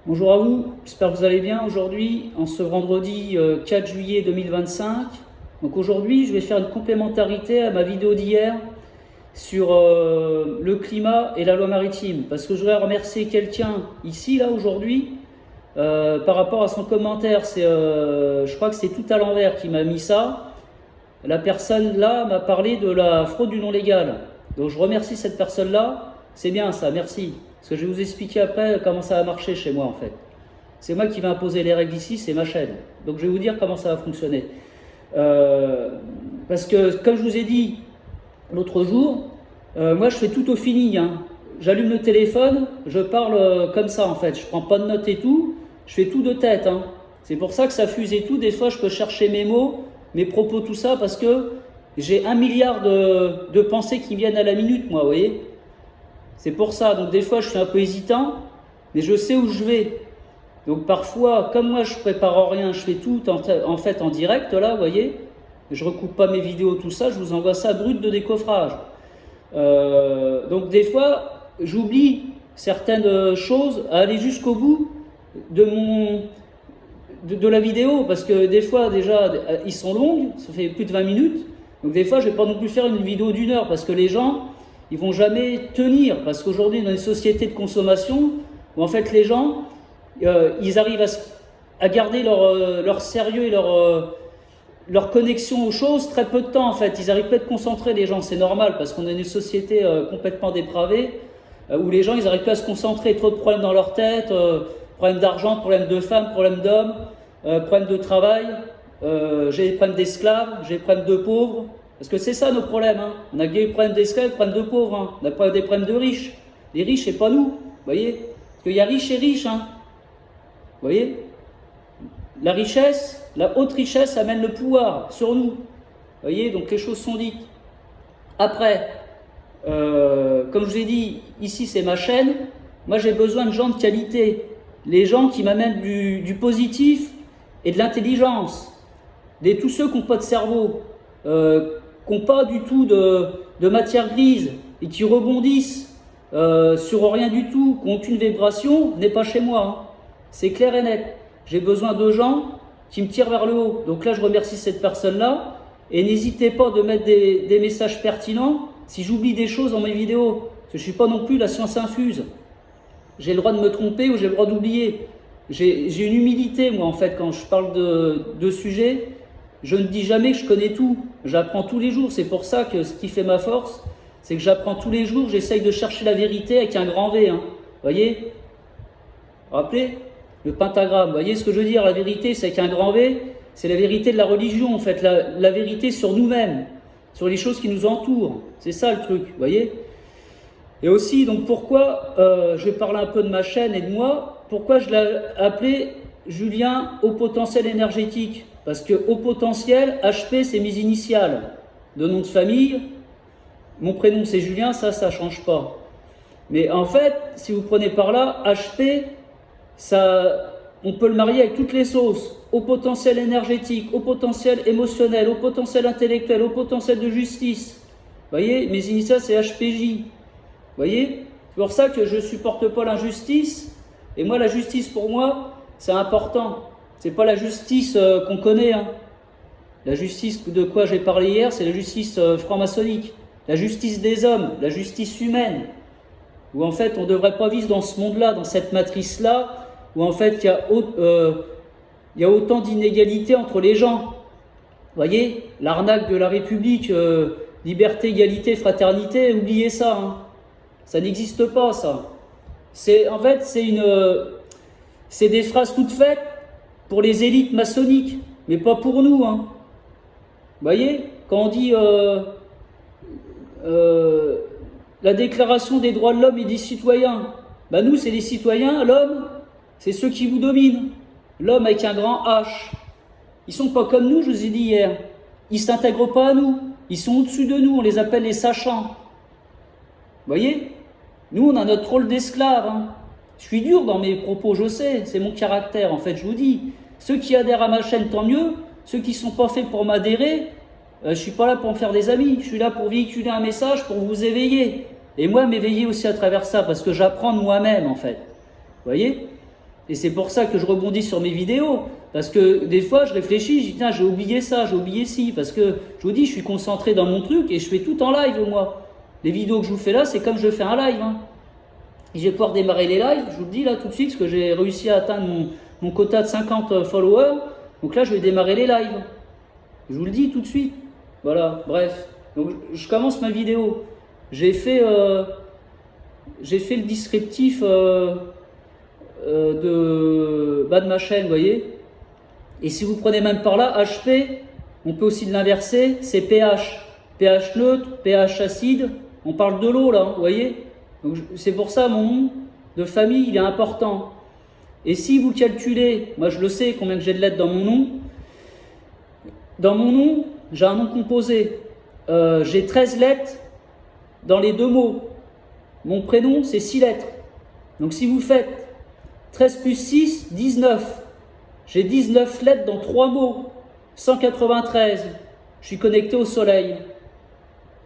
Bonjour à vous, j'espère que vous allez bien aujourd'hui, en ce vendredi 4 juillet 2025. Donc aujourd'hui, je vais faire une complémentarité à ma vidéo d'hier sur le climat et la loi maritime. Parce que je voudrais remercier quelqu'un ici, là, aujourd'hui, par rapport à son commentaire. Je crois que c'est tout à l'envers qui m'a mis ça. La personne là m'a parlé de la fraude du non légal. Donc je remercie cette personne-là. C'est bien ça, merci. Parce que je vais vous expliquer après comment ça va marcher chez moi en fait. C'est moi qui vais imposer les règles ici, c'est ma chaîne. Donc je vais vous dire comment ça va fonctionner. Parce que comme je vous ai dit l'autre jour, moi je fais tout au feeling. J'allume le téléphone, je parle comme ça en fait. Je prends pas de notes et tout, je fais tout de tête. C'est pour ça que ça fuse et tout. Des fois je peux chercher mes mots, mes propos, tout ça, parce que j'ai 1 milliard de pensées qui viennent à la minute, moi, vous voyez. C'est pour ça, donc des fois je suis un peu hésitant, mais je sais où je vais. Donc parfois, comme moi je prépare rien, je fais tout en fait en direct, là, vous voyez. Je recoupe pas mes vidéos, tout ça, je vous envoie ça brut de décoffrage. Donc des fois, j'oublie certaines choses à aller jusqu'au bout de la vidéo, parce que des fois déjà ils sont longues, ça fait plus de 20 minutes, donc des fois je vais pas non plus faire une vidéo d'1 heure, parce que les gens ils vont jamais tenir, parce qu'aujourd'hui on a une société de consommation où en fait les gens ils arrivent à garder leur sérieux et leur connexion aux choses très peu de temps en fait. Ils n'arrivent pas à être concentrés, les gens, c'est normal parce qu'on est une société complètement dépravée où les gens ils n'arrivent pas à se concentrer, trop de problèmes dans leur tête, problèmes d'argent, problèmes de femmes, problèmes d'hommes, problèmes de travail, j'ai des problèmes d'esclaves, j'ai des problèmes de pauvres, parce que c'est ça nos problèmes. On a des problèmes d'esclaves, des problèmes de pauvres, on a pas des problèmes de riches. Les riches c'est pas nous, vous voyez, parce qu'il y a riches et riches, vous voyez. La richesse, la haute richesse amène le pouvoir sur nous. Vous voyez, donc les choses sont dites. Après, comme je vous ai dit, ici c'est ma chaîne. Moi j'ai besoin de gens de qualité. Les gens qui m'amènent du positif et de l'intelligence. Tous ceux qui n'ont pas de cerveau, qui n'ont pas du tout de matière grise et qui rebondissent sur rien du tout, qui n'ont aucune vibration, n'est pas chez moi. C'est clair et net. J'ai besoin de gens qui me tirent vers le haut. Donc là, je remercie cette personne-là. Et n'hésitez pas de mettre des messages pertinents si j'oublie des choses dans mes vidéos. Parce que je ne suis pas non plus la science infuse. J'ai le droit de me tromper ou j'ai le droit d'oublier. J'ai une humilité, moi, en fait, quand je parle de sujets. Je ne dis jamais que je connais tout. J'apprends tous les jours. C'est pour ça que ce qui fait ma force, c'est que j'apprends tous les jours. J'essaye de chercher la vérité avec un grand V. Vous voyez ? Rappelez ? Le pentagramme, vous voyez ce que je veux dire? La vérité, c'est qu'un grand V, c'est la vérité de la religion, en fait, la vérité sur nous-mêmes, sur les choses qui nous entourent. C'est ça le truc, vous voyez? Et aussi, donc pourquoi, je vais parler un peu de ma chaîne et de moi, pourquoi je l'ai appelé Julien Haut Potentiel Énergétique? Parce que Haut Potentiel, HP, c'est mes initiales. De nom de famille, mon prénom c'est Julien, ça ne change pas. Mais en fait, si vous prenez par là, HP, ça, on peut le marier avec toutes les sauces, au potentiel énergétique, au potentiel émotionnel, au potentiel intellectuel, au potentiel de justice. Vous voyez, mes initiales c'est HPJ. Vous voyez, c'est pour ça que je ne supporte pas l'injustice. Et moi, la justice pour moi, c'est important. C'est pas la justice qu'on connaît. La justice de quoi j'ai parlé hier, c'est la justice franc-maçonnique. La justice des hommes, la justice humaine. Où en fait, on ne devrait pas vivre dans ce monde-là, dans cette matrice-là, où en fait il y a autant d'inégalités entre les gens. Vous voyez, l'arnaque de la République, liberté, égalité, fraternité, oubliez ça. Ça n'existe pas, ça. En fait, c'est des phrases toutes faites pour les élites maçonniques, mais pas pour nous. Vous voyez, quand on dit la déclaration des droits de l'homme et des citoyens, nous, c'est les citoyens, l'homme, c'est ceux qui vous dominent. L'homme avec un grand H. Ils sont pas comme nous, je vous ai dit hier. Ils s'intègrent pas à nous. Ils sont au-dessus de nous, on les appelle les sachants. Vous voyez ? Nous, on a notre rôle d'esclave. Je suis dur dans mes propos, je sais, c'est mon caractère, en fait, je vous dis. Ceux qui adhèrent à ma chaîne, tant mieux. Ceux qui ne sont pas faits pour m'adhérer, je ne suis pas là pour me faire des amis. Je suis là pour véhiculer un message, pour vous éveiller. Et moi, m'éveiller aussi à travers ça, parce que j'apprends de moi-même, en fait. Vous voyez ? Et c'est pour ça que je rebondis sur mes vidéos. Parce que des fois, je réfléchis, je dis, tiens, j'ai oublié ça, j'ai oublié ci. Parce que, je vous dis, je suis concentré dans mon truc et je fais tout en live, moi. Les vidéos que je vous fais là, c'est comme je fais un live. Hein. Et je vais pouvoir démarrer les lives, je vous le dis là tout de suite, parce que j'ai réussi à atteindre mon quota de 50 followers. Donc là, je vais démarrer les lives. Je vous le dis tout de suite. Voilà, bref. Donc, je commence ma vidéo. J'ai fait le descriptif de ma chaîne, vous voyez. Et si vous prenez même par là, HP, on peut aussi l'inverser, c'est pH. pH neutre, pH acide. On parle de l'eau là, vous voyez. Donc c'est pour ça mon nom de famille, il est important. Et si vous calculez, moi je le sais combien que j'ai de lettres dans mon nom. Dans mon nom, j'ai un nom composé. J'ai 13 lettres dans les deux mots. Mon prénom, c'est 6 lettres. Donc si vous faites 13 plus 6, 19. J'ai 19 lettres dans 3 mots. 193. Je suis connecté au soleil.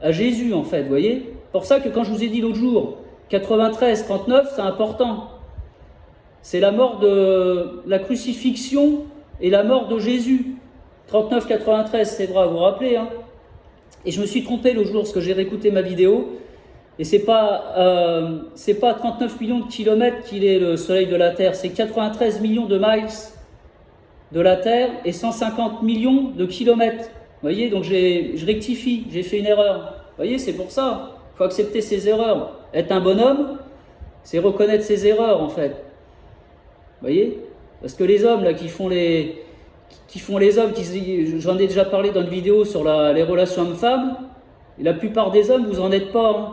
À Jésus, en fait, vous voyez. Pour ça que quand je vous ai dit l'autre jour, 93, 39, c'est important. C'est la mort de la crucifixion et la mort de Jésus. 39, 93, c'est vrai, vous vous rappelez. Hein. Et je me suis trompé l'autre jour parce que j'ai réécouté ma vidéo. Et c'est pas 39 millions de kilomètres qu'il est le soleil de la Terre. C'est 93 millions de miles de la Terre et 150 millions de kilomètres. Vous voyez, donc je rectifie, j'ai fait une erreur. Vous voyez, c'est pour ça. Il faut accepter ses erreurs. Être un bonhomme, c'est reconnaître ses erreurs, en fait. Vous voyez? Parce que les hommes, là, qui font les hommes, j'en ai déjà parlé dans une vidéo sur les relations hommes-femmes, et la plupart des hommes, vous en êtes pas. Hein.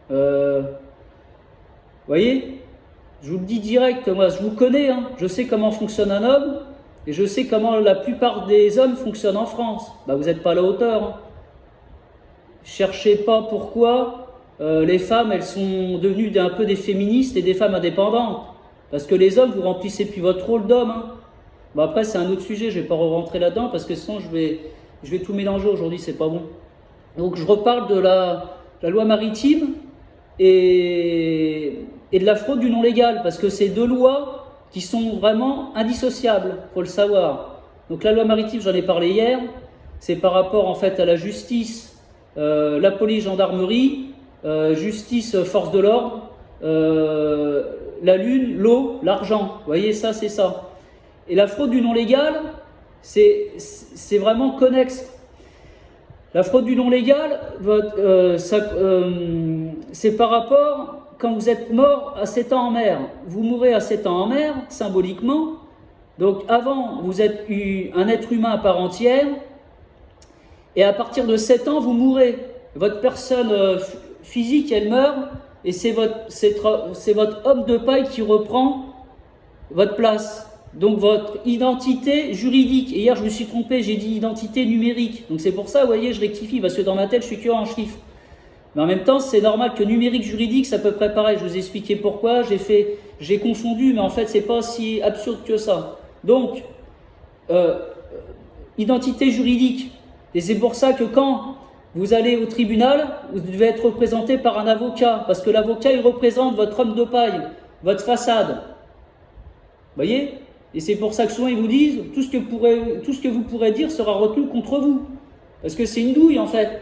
Vous voyez? Je vous le dis direct, moi, je vous connais. Hein. Je sais comment fonctionne un homme, et je sais comment la plupart des hommes fonctionnent en France. Bah, vous n'êtes pas à la hauteur. Hein. Cherchez pas pourquoi les femmes, elles sont devenues un peu des féministes et des femmes indépendantes. Parce que les hommes, vous remplissez plus votre rôle d'homme. Hein. Bon, après, c'est un autre sujet, je ne vais pas rentrer là-dedans, parce que sinon, je vais tout mélanger aujourd'hui, c'est pas bon. Donc, je reparle de la loi maritime et de la fraude du non légal, parce que c'est deux lois qui sont vraiment indissociables, il faut le savoir. Donc, la loi maritime, j'en ai parlé hier, c'est par rapport, en fait, à la justice, la police, gendarmerie, justice, force de l'ordre, la lune, l'eau, l'argent. Vous voyez, ça, c'est ça. Et la fraude du non légal, c'est vraiment connexe. La fraude du non légal, c'est par rapport, quand vous êtes mort à 7 ans en mer. Vous mourrez à 7 ans en mer, symboliquement. Donc avant, vous êtes un être humain à part entière. Et à partir de 7 ans, vous mourrez. Votre personne physique, elle meurt. Et c'est votre homme de paille qui reprend votre place. Donc votre identité juridique. Et hier, je me suis trompé, j'ai dit identité numérique. Donc c'est pour ça, vous voyez, je rectifie, parce que dans ma tête, je suis que en chiffres. Mais en même temps, c'est normal que numérique, juridique, ça peut être pareil. Je vous ai expliqué pourquoi, j'ai confondu, mais en fait, c'est pas si absurde que ça. Donc, identité juridique. Et c'est pour ça que quand vous allez au tribunal, vous devez être représenté par un avocat, parce que l'avocat, il représente votre homme de paille, votre façade. Vous voyez? Et c'est pour ça que souvent, ils vous disent, tout ce que vous pourrez dire sera retenu contre vous. Parce que c'est une douille, en fait.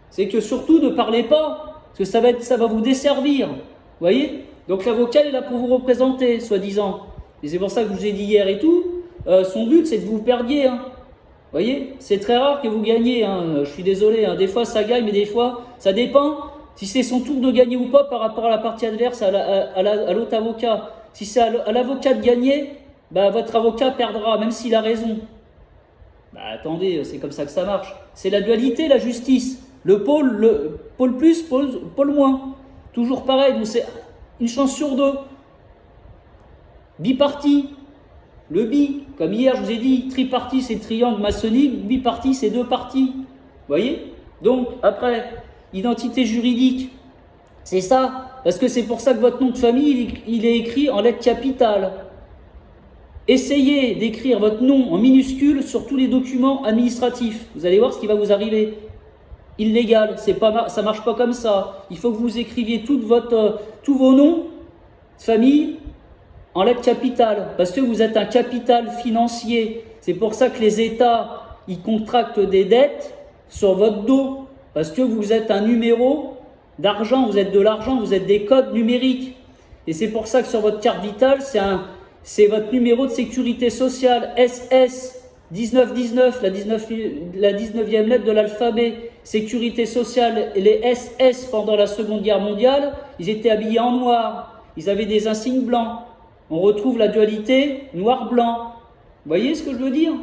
C'est que surtout, ne parlez pas, parce que ça va vous desservir. Vous voyez? Donc l'avocat est là pour vous représenter, soi-disant. Et c'est pour ça que je vous ai dit hier et tout, son but, c'est que vous perdiez, hein. Vous voyez, c'est très rare que vous gagnez, hein. Je suis désolé, hein. Des fois ça gagne, mais des fois ça dépend si c'est son tour de gagner ou pas par rapport à la partie adverse, à l'autre avocat. Si c'est à l'avocat de gagner, bah, votre avocat perdra, même s'il a raison. Bah, attendez, c'est comme ça que ça marche. C'est la dualité, la justice. Le pôle plus, pôle moins. Toujours pareil, donc c'est une chance sur deux. Biparti. Le bi, comme hier je vous ai dit, tripartie c'est triangle maçonnique, bipartie c'est deux parties. Vous voyez? Donc, après, identité juridique, c'est ça. Parce que c'est pour ça que votre nom de famille, il est écrit en lettres capitales. Essayez d'écrire votre nom en minuscule sur tous les documents administratifs. Vous allez voir ce qui va vous arriver. Illégal, ça marche pas comme ça. Il faut que vous écriviez tous vos noms de famille en lettres capitales, parce que vous êtes un capital financier. C'est pour ça que les États, ils contractent des dettes sur votre dos, parce que vous êtes un numéro d'argent, vous êtes de l'argent, vous êtes des codes numériques. Et c'est pour ça que sur votre carte vitale, c'est votre numéro de sécurité sociale, SS 1919, la 19e lettre de l'alphabet. Sécurité sociale, les SS pendant la Seconde Guerre mondiale, ils étaient habillés en noir, ils avaient des insignes blancs. On retrouve la dualité noir-blanc. Vous voyez ce que je veux dire?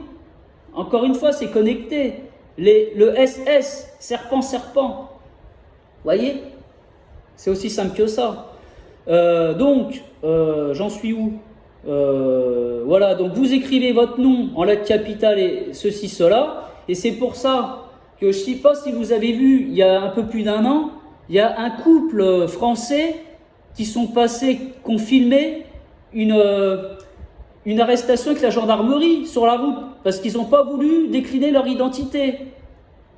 Encore une fois, c'est connecté. Le SS, serpent. Vous voyez? C'est aussi simple que ça. J'en suis où? Voilà, donc vous écrivez votre nom en lettres capitales et ceci, cela. Et c'est pour ça que je ne sais pas si vous avez vu, il y a un peu plus d'1 an, il y a un couple français qui ont filmé une arrestation avec la gendarmerie sur la route, parce qu'ils n'ont pas voulu décliner leur identité.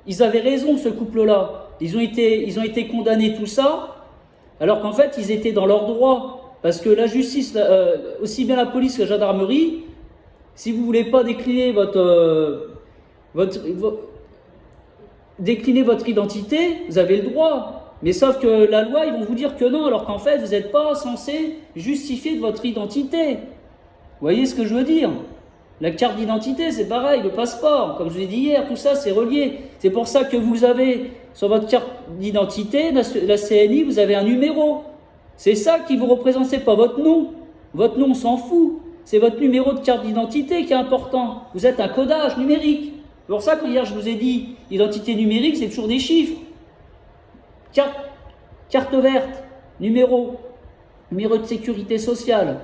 Ils avaient raison, ce couple-là. Ils ont été condamnés, tout ça, alors qu'en fait, ils étaient dans leur droit. Parce que la justice, aussi bien la police que la gendarmerie, si vous ne voulez pas décliner décliner votre identité, vous avez le droit. Mais sauf que la loi, ils vont vous dire que non, alors qu'en fait, vous n'êtes pas censé justifier de votre identité. Vous voyez ce que je veux dire? La carte d'identité, c'est pareil, le passeport, comme je vous ai dit hier, tout ça, c'est relié. C'est pour ça que vous avez, sur votre carte d'identité, la CNI, vous avez un numéro. C'est ça qui vous représente, c'est pas votre nom. Votre nom, on s'en fout. C'est votre numéro de carte d'identité qui est important. Vous êtes un codage numérique. C'est pour ça que hier, je vous ai dit, identité numérique, c'est toujours des chiffres. Carte verte, numéro de sécurité sociale.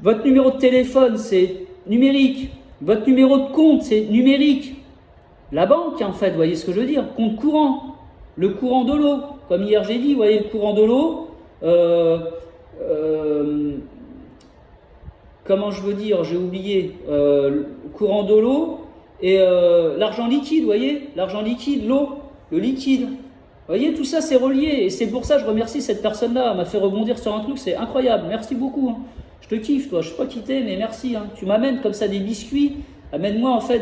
Votre numéro de téléphone, c'est numérique. Votre numéro de compte, c'est numérique. La banque, en fait, vous voyez ce que je veux dire? Compte courant. Le courant de l'eau. Comme hier j'ai dit, vous voyez le courant de l'eau. Comment je veux dire? J'ai oublié. Le courant de l'eau et l'argent liquide, vous voyez? L'argent liquide, l'eau, le liquide. Vous voyez, tout ça c'est relié. Et c'est pour ça que je remercie cette personne-là. Elle m'a fait rebondir sur un truc, c'est incroyable. Merci beaucoup. Hein. Je te kiffe, toi. Je ne suis pas quitté, mais merci. Hein. Tu m'amènes comme ça des biscuits. Amène-moi en fait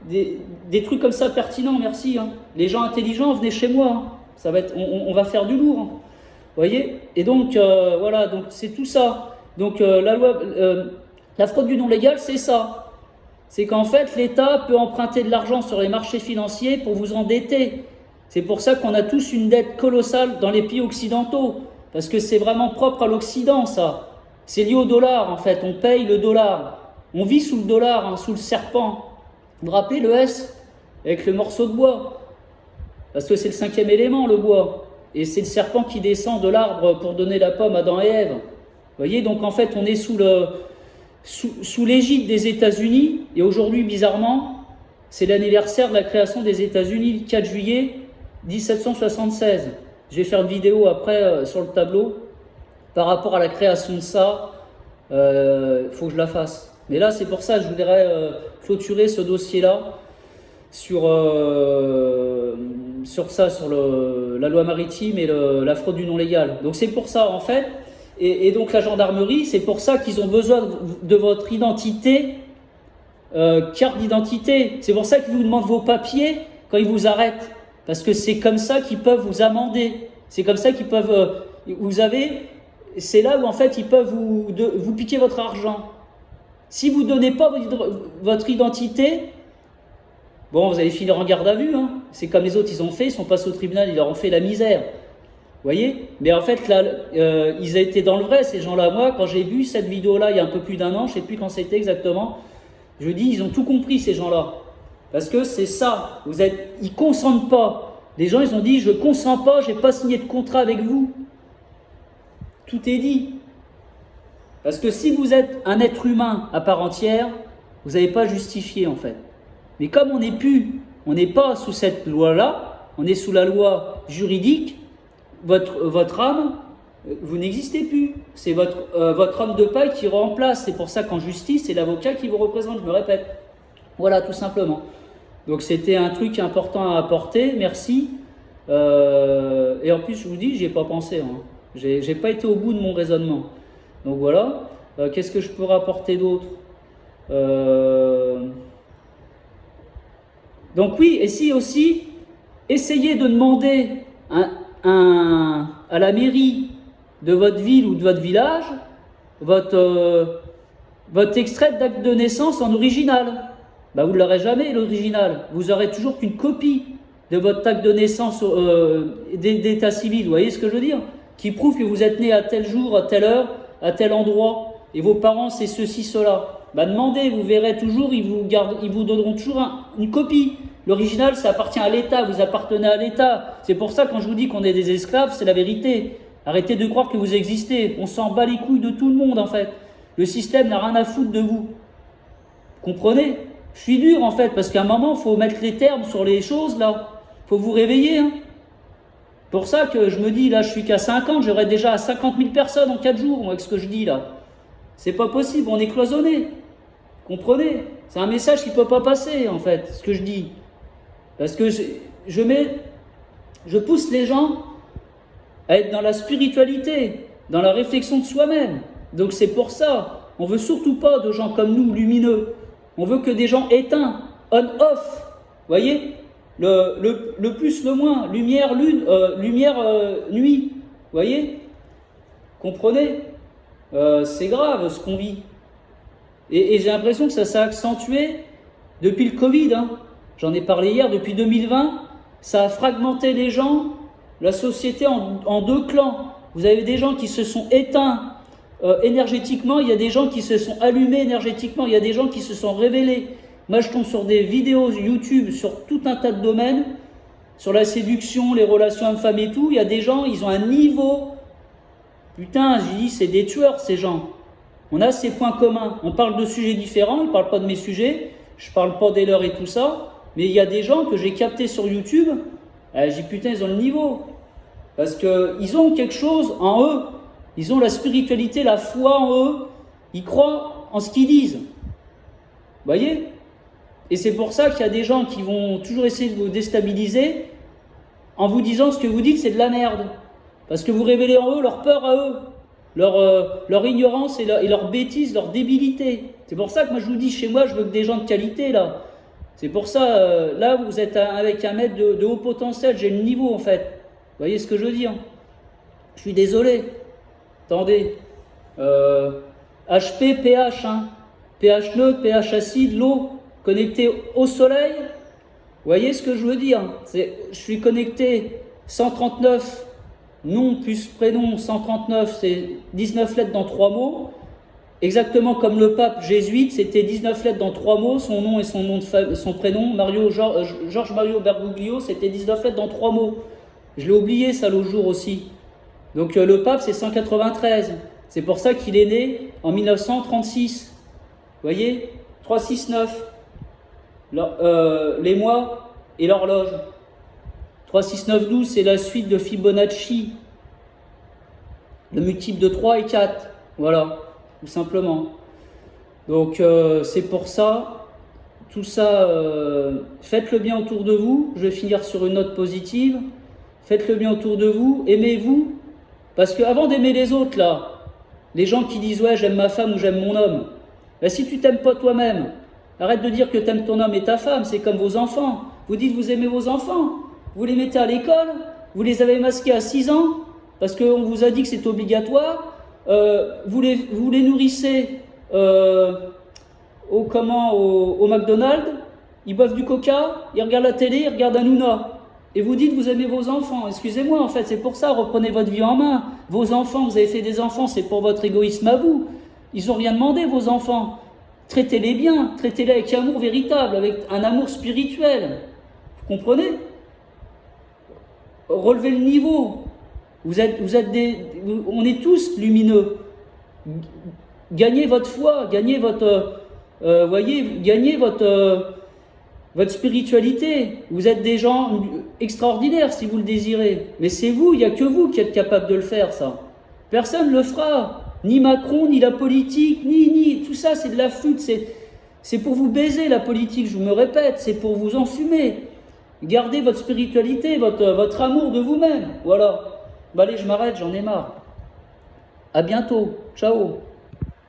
des trucs comme ça pertinents, merci. Hein. Les gens intelligents, venez chez moi. Hein. Ça va être, on va faire du lourd. Hein. Vous voyez? Et donc, voilà, donc c'est tout ça. Donc, la loi, la fraude du non légal, c'est ça. C'est qu'en fait, l'État peut emprunter de l'argent sur les marchés financiers pour vous endetter. C'est pour ça qu'on a tous une dette colossale dans les pays occidentaux. Parce que c'est vraiment propre à l'Occident, ça. C'est lié au dollar, en fait. On paye le dollar. On vit sous le dollar, hein, sous le serpent. Vous vous rappelez le S avec le morceau de bois? Parce que c'est le 5e élément, le bois. Et c'est le serpent qui descend de l'arbre pour donner la pomme à Adam et Ève. Vous voyez, donc en fait, on est sous l'égide des États-Unis. Et aujourd'hui, bizarrement, c'est l'anniversaire de la création des États-Unis, le 4 juillet 1776. Je vais faire une vidéo après sur le tableau. Par rapport à la création de ça, faut que je la fasse. Mais là, c'est pour ça que je voudrais clôturer ce dossier-là sur la loi maritime et la fraude du non légal. Donc c'est pour ça, en fait. Et donc la gendarmerie, c'est pour ça qu'ils ont besoin de votre identité, carte d'identité. C'est pour ça qu'ils vous demandent vos papiers quand ils vous arrêtent. Parce que c'est comme ça qu'ils peuvent vous amender. C'est comme ça qu'ils peuvent... c'est là où en fait ils peuvent vous piquer votre argent. Si vous ne donnez pas votre identité, bon, vous allez finir en garde à vue. Hein. C'est comme les autres, ils ont fait, ils sont passés au tribunal, ils leur ont fait la misère. Vous voyez? Mais en fait, là, ils étaient dans le vrai, ces gens-là. Moi, quand j'ai vu cette vidéo-là, il y a un peu plus d'1 an, je ne sais plus quand c'était exactement, je dis, ils ont tout compris, ces gens-là. Parce que c'est ça, ils ne consentent pas. Les gens, ils ont dit, je ne consens pas, je n'ai pas signé de contrat avec vous. Tout est dit. Parce que si vous êtes un être humain à part entière, vous n'avez pas justifié en fait. Mais comme on n'est pas sous cette loi-là, on est sous la loi juridique, votre âme, vous n'existez plus. C'est votre homme de paille qui remplace. C'est pour ça qu'en justice, c'est l'avocat qui vous représente, je me répète. Voilà, tout simplement. Donc c'était un truc important à apporter, merci. Et en plus, je vous dis, j'y ai pas pensé. Hein. J'ai pas été au bout de mon raisonnement. Donc voilà. Qu'est-ce que je peux rapporter d'autre? Donc oui, et si aussi, essayez de demander à la mairie de votre ville ou de votre village votre extrait d'acte de naissance en original. Bah, vous ne l'aurez jamais, l'original. Vous aurez toujours qu'une copie de votre acte de naissance d'état civil, vous voyez ce que je veux dire? Qui prouve que vous êtes né à tel jour, à telle heure, à tel endroit, et vos parents c'est ceci, cela. Bah, demandez, vous verrez toujours, ils vous donneront toujours une copie. L'original, ça appartient à l'État, vous appartenez à l'État. C'est pour ça, quand je vous dis qu'on est des esclaves, c'est la vérité. Arrêtez de croire que vous existez. On s'en bat les couilles de tout le monde, en fait. Le système n'a rien à foutre de vous. Comprenez? Je suis dur, en fait, parce qu'à un moment, il faut mettre les termes sur les choses, là. Il faut vous réveiller, hein. Pour ça que je me dis, là, je suis qu'à 50, j'aurai déjà 50 000 personnes en 4 jours, moi, avec ce que je dis, là. C'est pas possible, on est cloisonné. Comprenez? C'est un message qui peut pas passer, en fait, ce que je dis. Parce que je pousse les gens à être dans la spiritualité, dans la réflexion de soi-même. Donc c'est pour ça, on veut surtout pas de gens comme nous, lumineux. On veut que des gens éteints, on-off. Voyez, le plus, le moins, lumière, lune, nuit. Voyez, comprenez, c'est grave ce qu'on vit. Et j'ai l'impression que ça s'est accentué depuis le Covid. Hein. J'en ai parlé hier, depuis 2020, ça a fragmenté les gens, la société en deux clans. Vous avez des gens qui se sont éteints énergétiquement, il y a des gens qui se sont allumés énergétiquement, il y a des gens qui se sont révélés. Moi, je tombe sur des vidéos YouTube sur tout un tas de domaines, sur la séduction, les relations hommes-femmes et tout. Il y a des gens, ils ont un niveau. Putain, j'ai dit, c'est des tueurs, ces gens. On a ces points communs. On parle de sujets différents, ils ne parlent pas de mes sujets, je ne parle pas des leurs et tout ça. Mais il y a des gens que j'ai captés sur YouTube, j'ai dit putain, ils ont le niveau. Parce qu'ils ont quelque chose en eux. Ils ont la spiritualité, la foi en eux. Ils croient en ce qu'ils disent. Vous voyez? Et c'est pour ça qu'il y a des gens qui vont toujours essayer de vous déstabiliser en vous disant ce que vous dites, c'est de la merde. Parce que vous révélez en eux leur peur à eux, leur ignorance et leur bêtise, leur débilité. C'est pour ça que moi je vous dis, chez moi, je veux que des gens de qualité, là. C'est pour ça, là, vous êtes avec un mec de haut potentiel, j'ai le niveau, en fait. Vous voyez ce que je veux dire? Je suis désolé. Attendez. HP, pH, hein. pH neutre, pH acide, l'eau connectée au soleil. Vous voyez ce que je veux dire? Je suis connecté 139, nom plus prénom, 139, c'est 19 lettres dans 3 mots. Exactement comme le pape jésuite, c'était 19 lettres dans 3 mots, son nom et son prénom, Georges Mario Bergoglio, c'était 19 lettres dans 3 mots. Je l'ai oublié ça l'autre jour aussi. Donc le pape c'est 193, c'est pour ça qu'il est né en 1936. Vous voyez, 369, les mois et l'horloge. 36912 c'est la suite de Fibonacci, le multiple de 3 et 4, voilà. Tout simplement. Donc c'est pour ça, tout ça, faites le bien autour de vous. Je vais finir sur une note positive. Faites le bien autour de vous, aimez-vous. Parce qu'avant d'aimer les autres, là, les gens qui disent ouais j'aime ma femme ou j'aime mon homme, ben, si tu t'aimes pas toi-même, arrête de dire que tu aimes ton homme et ta femme, c'est comme vos enfants. Vous dites vous aimez vos enfants, vous les mettez à l'école, vous les avez masqués à 6 ans, parce qu'on vous a dit que c'est obligatoire. Vous les nourrissez au McDonald's, ils boivent du coca, ils regardent la télé, ils regardent Hanouna. Et vous dites vous aimez vos enfants. Excusez-moi, en fait, c'est pour ça, reprenez votre vie en main. Vos enfants, vous avez fait des enfants, c'est pour votre égoïsme à vous. Ils n'ont rien demandé, vos enfants. Traitez-les bien, traitez-les avec amour véritable, avec un amour spirituel. Vous comprenez? Relevez le niveau. On est tous lumineux. Gagnez votre foi, gagnez votre spiritualité. Vous êtes des gens extraordinaires si vous le désirez. Mais c'est vous, il n'y a que vous qui êtes capable de le faire, ça. Personne ne le fera. Ni Macron, ni la politique, ni tout ça, c'est de la flûte. C'est pour vous baiser, la politique, je me répète. C'est pour vous enfumer. Gardez votre spiritualité, votre amour de vous-même. Voilà. Bah allez, je m'arrête, j'en ai marre. À bientôt. Ciao.